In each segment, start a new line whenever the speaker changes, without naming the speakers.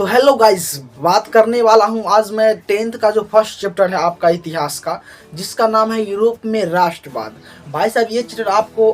तो hello guys, बात करने वाला हूं आज मैं 10th का जो फर्स्ट चैप्टर है आपका इतिहास का, जिसका नाम है यूरोप में राष्ट्रवाद। भाई साहब, ये चैप्टर आपको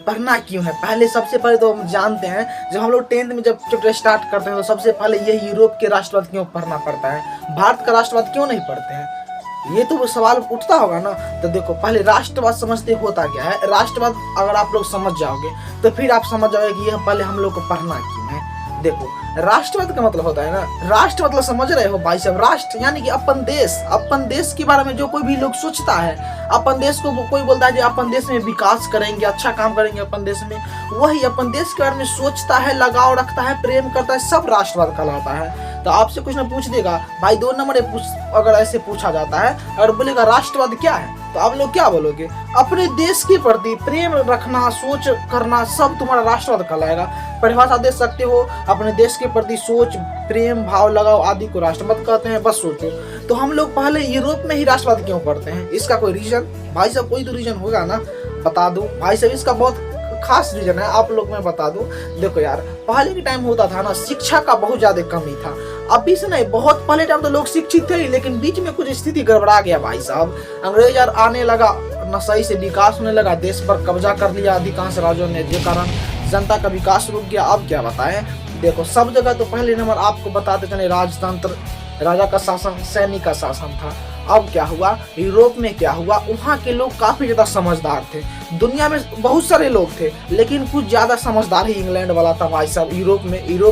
पढ़ना क्यों है? सबसे पहले तो हम जानते हैं, जब हम लोग 10th में जब चैप्टर स्टार्ट करते हैं तो सबसे पहले ये यूरोप के राष्ट्रवाद क्यों पढ़ना पड़ता है, भारत का राष्ट्रवाद क्यों नहीं पढ़ते हैं? ये तो सवाल उठता होगा ना। तो देखो, पहले राष्ट्रवाद समझते होता क्या है। राष्ट्रवाद अगर आप लोग समझ जाओगे तो फिर आप समझ जाओगे कि यह पहले हम लोग को पढ़ना क्यों है। देखो, राष्ट्रवाद का मतलब होता है ना, राष्ट्र मतलब समझ रहे हो भाई साहब, राष्ट्र यानी कि अपन देश। अपन देश के बारे में जो कोई भी लोग सोचता है, अपन देश को कोई बोलता है कि अपन देश में विकास करेंगे, अच्छा काम करेंगे अपन देश में, वही अपन देश के बारे में सोचता है, लगाव रखता है, प्रेम करता है, सब राष्ट्रवाद कहलाता है। तो आपसे कुछ ना पूछ देगा भाई, 2 नंबर अगर ऐसे पूछा जाता है और बोलेगा राष्ट्रवाद क्या है, तो आप लोग क्या बोलोगे? अपने देश के प्रति प्रेम रखना, सोच करना, सब तुम्हारा राष्ट्रवाद कहलाएगा। परिभाषा दे सकते हो, अपने देश के प्रति सोच, प्रेम भाव, लगाव आदि को राष्ट्रवाद कहते हैं। बस सोचो। तो हम लोग पहले यूरोप में ही राष्ट्रवाद क्यों पढ़ते हैं? इसका कोई रीजन भाई साहब, कोई तो रीजन होगा ना, बता दो भाई साहब। इसका बहुत खास रीजन है, आप लोग मैं बता दूं। देखो यार, पहले के टाइम होता था ना, शिक्षा का बहुत ज्यादा कमी था। अभी से नहीं, बहुत पहले टाइम तो लोग शिक्षित थे, लेकिन बीच में कुछ स्थिति गड़बड़ा गया भाई साहब। अंग्रेज यार आने लगा, न सही से विकास होने लगा, देश पर कब्जा कर लिया अधिकांश राज्यों ने, जिस कारण जनता का विकास रुक गया। अब क्या बताएं? देखो, सब जगह तो पहले नंबर आपको बताते चले राजतंत्र, राजा का शासन, सैनिक का शासन था। अब क्या हुआ, यूरोप में क्या हुआ, वहाँ के लोग काफी ज्यादा समझदार थे। दुनिया में बहुत सारे लोग थे, लेकिन कुछ ज्यादा समझदार ही इंग्लैंड वाला था भाई साहब। यूरोप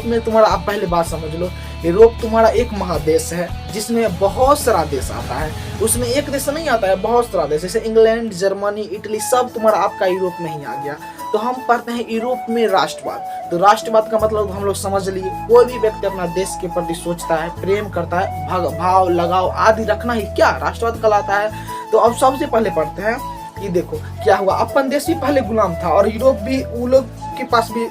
में तुम्हारा, आप पहले बात समझ लो, यूरोप तुम्हारा एक महादेश है जिसमें बहुत सारा देश आता है। उसमें एक देश नहीं आता है, बहुत सारा देश, जैसे इंग्लैंड, जर्मनी, इटली, सब तुम्हारा आपका यूरोप में ही आ गया। तो हम पढ़ते हैं यूरोप में राष्ट्रवाद। तो राष्ट्रवाद का मतलब हम लोग समझ लिए, कोई भी व्यक्ति अपना देश के प्रति सोचता है, प्रेम करता है, भाव लगाव आदि रखना ही क्या राष्ट्रवाद कहलाता है। तो अब सबसे पहले पढ़ते हैं कि देखो क्या हुआ। अपन देश भी पहले गुलाम था और यूरोप भी उन लोग के पास भी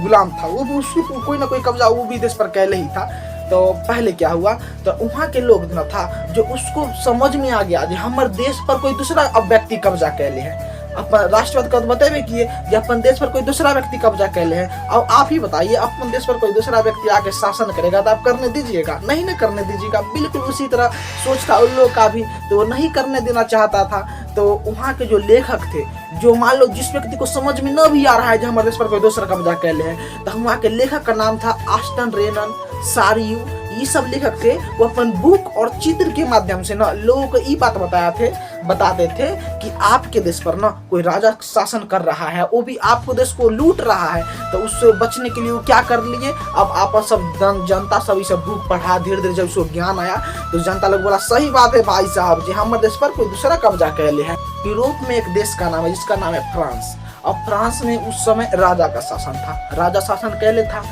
गुलाम था, वो भी उसको कोई ना कोई कब्जा वो भी देश पर कैले ही था। तो पहले क्या हुआ, तो वहाँ के लोग न था जो उसको समझ में आ गया कि हमारे देश पर कोई दूसरा अब व्यक्ति कब्जा कैले है। अपन राष्ट्रवाद का बताए कि अपन देश पर कोई दूसरा व्यक्ति कब्जा कैले है। अब आप ही बताइए, अपन देश पर कोई दूसरा व्यक्ति आके शासन करेगा तो आप करने दीजिएगा? नहीं ना करने दीजिएगा। बिल्कुल उसी तरह सोच था उन लोग का भी, तो वो नहीं करने देना चाहता था। तो वहाँ के जो लेखक थे, जो मान लो जिस व्यक्ति को समझ में न भी आ रहा है जो हमारे देश पर कोई दूसरा कब्जा कैले है, तो वहाँ के लेखक का नाम था ऑस्टन रेनन, सारियू, ये सब लेखक थे। वो अपन बुक और चित्र के माध्यम से ना लोगों को ये बात बताते थे कि आपके देश पर ना कोई राजा शासन कर रहा है, वो भी आपको देश को लूट रहा है। तो उससे बचने के लिए वो क्या कर लिए, अब आपस सब जनता सब इसे बुक पढ़ा, धीरे धीरे जब उसको ज्ञान आया तो जनता लोग बोला सही बात है भाई साहब जी, हमारे देश पर कोई दूसरा कब्जा कर ले है। यूरोप में एक देश का नाम है जिसका नाम है फ्रांस। अब फ्रांस में उस समय राजा का शासन था, राजा शासन कैले था।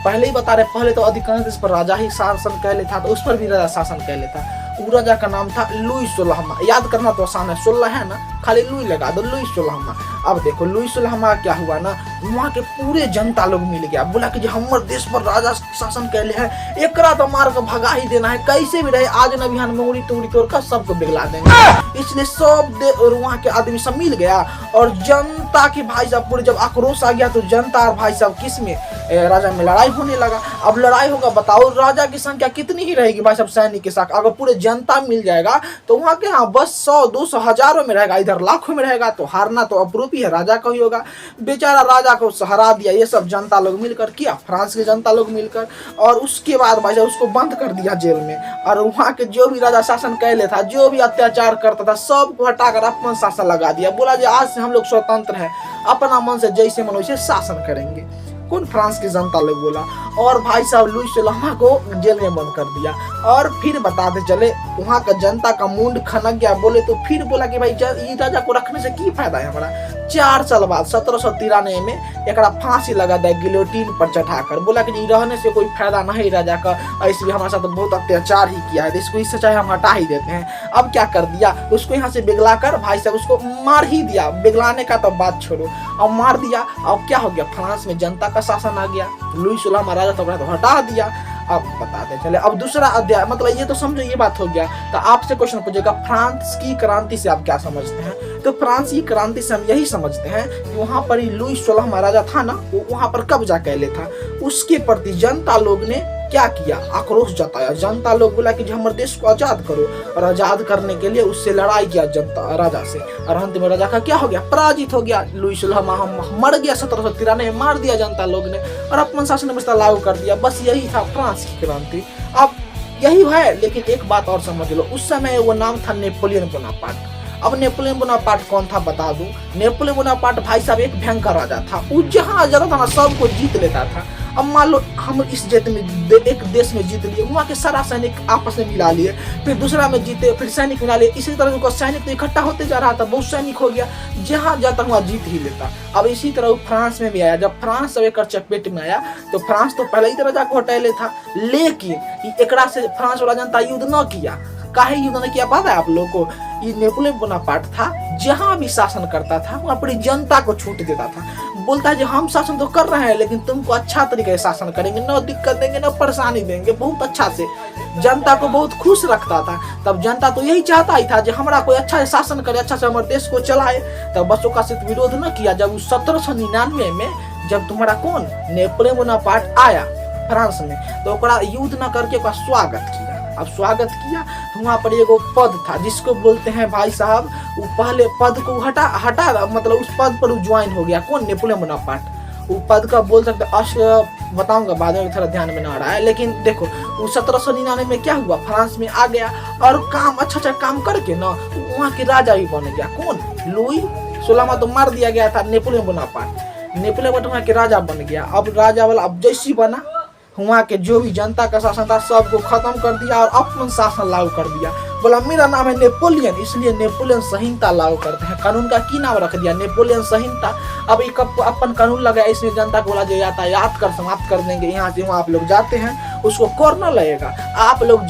पहले ही बता रहे, पहले तो अधिकांश देश पर राजा ही शासन कैले था, तो उस पर भी राजा शासन कैले था। वो राजा का नाम था लुई 16वां। याद करना तो आसान है, 16 है ना, खाली लुई लगा दो, लुई 16वां। अब देखो लुई 16वां क्या हुआ ना, वहाँ के पूरे जनता लोग मिल गया, बोला कि हमारे देश पर राजा शासन कैले है, एकरा तो मार कर भगा ही देना है, कैसे भी रहे, आज न बिहान मुंगली तुंगली तोड़कर सबको बिगला देंगे। इसलिए सब वहाँ के आदमी सब मिल गया और जनता के भाई साहब पूरे जब आक्रोश आ गया तो जनता और भाई साहब किस में, राजा में लड़ाई होने लगा। अब लड़ाई होगा, बताओ राजा की संख्या कितनी ही रहेगी भाई साहब सैनिक के साथ? अगर पूरे जनता मिल जाएगा तो वहाँ के यहाँ बस 100, 200, हजारों में रहेगा, इधर लाखों में रहेगा। तो हारना तो अप्रूप ही है, राजा का ही होगा। बेचारा राजा को हरा दिया ये सब जनता लोग मिलकर, किया फ्रांस के जनता लोग मिलकर। और उसके बाद भाई साहब उसको बंद कर दिया जेल में, और वहाँ के जो भी राजा शासन कैले था, जो भी अत्याचार करता था, सबको हटाकर अपन शासन लगा दिया। बोला जी आज से हम लोग स्वतंत्र हैं, अपना मन से जैसे मन वैसे शासन करेंगे। कौन? फ्रांस की जनता लोग बोला। और भाई साहब लुई 16वां को जेल में बंद कर दिया। और फिर बताते चले वहाँ का जनता का मुंड खनक गया। बोले तो फिर बोला कि भाई ये राजा को रखने से की फायदा है हमारा। 4 साल बाद 1793 में एक फांसी लगा दिया गिलोटीन पर चढ़ाकर। बोला कि रहने से कोई फायदा नहीं राजा का, इसलिए हमारे साथ बहुत अत्याचार ही किया है, इसको इससे चाहे हम हटा ही देते हैं। अब क्या कर दिया, उसको यहाँ से बिगला कर भाई साहब उसको मार ही दिया। बिगलाने का तो बात छोड़ो, अब मार दिया। अब क्या हो गया, फ्रांस में जनता का शासन आ गया। लुई 16वां राजा तो हटा दिया। अब बताते चले, अब दूसरा अध्याय, मतलब ये तो समझो ये बात हो गया। तो आपसे क्वेश्चन पूछेगा फ्रांस की क्रांति से आप क्या समझते हैं? तो फ्रांस की क्रांति से हम यही समझते हैं कि वहां पर लुई 16वां राजा था ना, वो वहां पर कब्जा कैले था, उसके प्रति जनता लोग ने क्या किया, आक्रोश जताया। जनता लोग बोला कि हमारे देश को आजाद करो, और आजाद करने के लिए उससे लड़ाई किया जनता राजा से, और अंत में राजा का क्या हो गया, पराजित हो गया। लुईस मर गया 1793 में, मार दिया जनता लोग ने, और अपन शासन व्यवस्था लागू कर दिया। बस यही था फ्रांस की क्रांति। अब यही है, लेकिन एक बात और समझ लो, उस समय वो नाम था नेपोलियन बोनापार्ट। अब नेपोलियन बोनापार्ट कौन था बता दूं। नेपोलियन बोनापार्ट भाई साहब एक भयंकर राजा था। वो जहाँ जाता था ना सबको जीत लेता था। अब मान लो हम इस एक देश में जीत लिए, वहाँ के सारा सैनिक आपस में मिला लिए, फिर दूसरा में जीते, फिर सैनिक मिला लिए। इसी तरह उनका सैनिक तो इकट्ठा होते जा रहा था, बहुत सैनिक हो गया, जहाँ जाता वहाँ जीत ही लेता। अब इसी तरह वो फ्रांस में भी आया। जब फ्रांस सब एक चपेट में आया तो फ्रांस तो पहले ही तरह जाकर हटेले था, लेकिन एकरा से फ्रांस वाला जनता युद्ध न किया। काहे युद्ध न किया पता है आप लोगों को? ये नेपोलियन बोनापार्ट था, जहां भी शासन करता था वहां पर जनता को छूट देता था। बोलता है कि हम शासन तो कर रहे हैं, लेकिन तुमको अच्छा तरीके से शासन करेंगे, न दिक्कत देंगे न परेशानी देंगे, बहुत अच्छा से। जनता को बहुत खुश रखता था। तब जनता तो यही चाहता ही था कि हमारा कोई अच्छा से शासन करे, अच्छा से हमारे देश को चलाए। तब बच्चों का सिर्फ विरोध न किया। जब 1799 में जब तुम्हारा कौन नेपोलियन बोनापार्ट आया फ्रांस में, तो युद्ध न करके उसका स्वागत किया। अब स्वागत किया तो वहाँ पर एगो पद था जिसको बोलते हैं भाई साहब, वो पहले पद को हटा मतलब उस पद पर ज्वाइन हो गया। कौन? Napoleon Bonaparte. वो पद का बोल सकते बताऊंगा बाद में, थोड़ा ध्यान में ना आ रहा है। लेकिन देखो वो 1799 में क्या हुआ, फ्रांस में आ गया और काम अच्छा काम करके ना वहाँ के राजा भी बन गया। कौन? लुई 16वां तो मार दिया गया था नेपोलियन बोनापार्ट। नेपोलियन बोनापार्ट वहाँ के राजा बन गया। अब राजा वाला अब जैसी बना, वहाँ के जो भी जनता का शासन था सबको खत्म कर दिया और अपन शासन लागू कर दिया। बोला मेरा नाम है नेपोलियन, इसलिए नेपोलियन संहिता लागू करते हैं। कानून का की नाम रख दिया? नेपोलियन संहिता। अब एक अपन कानून लगाया, इसमें जनता को बोला जो यातायात कर समाप्त कर देंगे, यहाँ से वहाँ आप लोग जाते हैं उसको करना लगेगा। आप लोग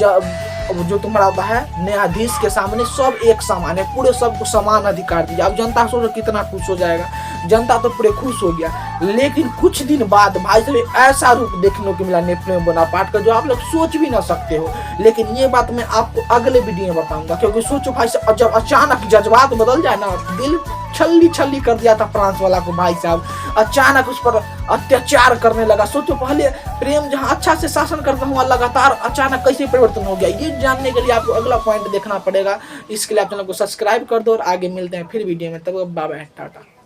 जो तुम्हारा होता है न्यायाधीश के सामने सब एक समान है, पूरे सबको समान अधिकार दिया। अब जनता सोचो कितना खुश हो जाएगा। जनता तो पूरे खुश हो गया। लेकिन कुछ दिन बाद भाई साहब ऐसा रूप देखने को मिला नेपोलियन बोनापार्ट का जो आप लोग सोच भी ना सकते हो। लेकिन ये बात मैं आपको अगले वीडियो में बताऊंगा, क्योंकि सोचो भाई साहब जब अचानक जज्बात बदल जाए ना, दिल छल्ली कर दिया था फ्रांस वाला को भाई साहब, अचानक उस पर अत्याचार करने लगा। सोचो पहले प्रेम जहाँ अच्छा से शासन करता हुआ लगातार अचानक कैसे परिवर्तन हो गया। ये जानने के लिए आपको अगला पॉइंट देखना पड़ेगा। इसके लिए आप चैनल को सब्सक्राइब कर दो और आगे मिलते हैं फिर वीडियो में। तब बाय बाय, टाटा।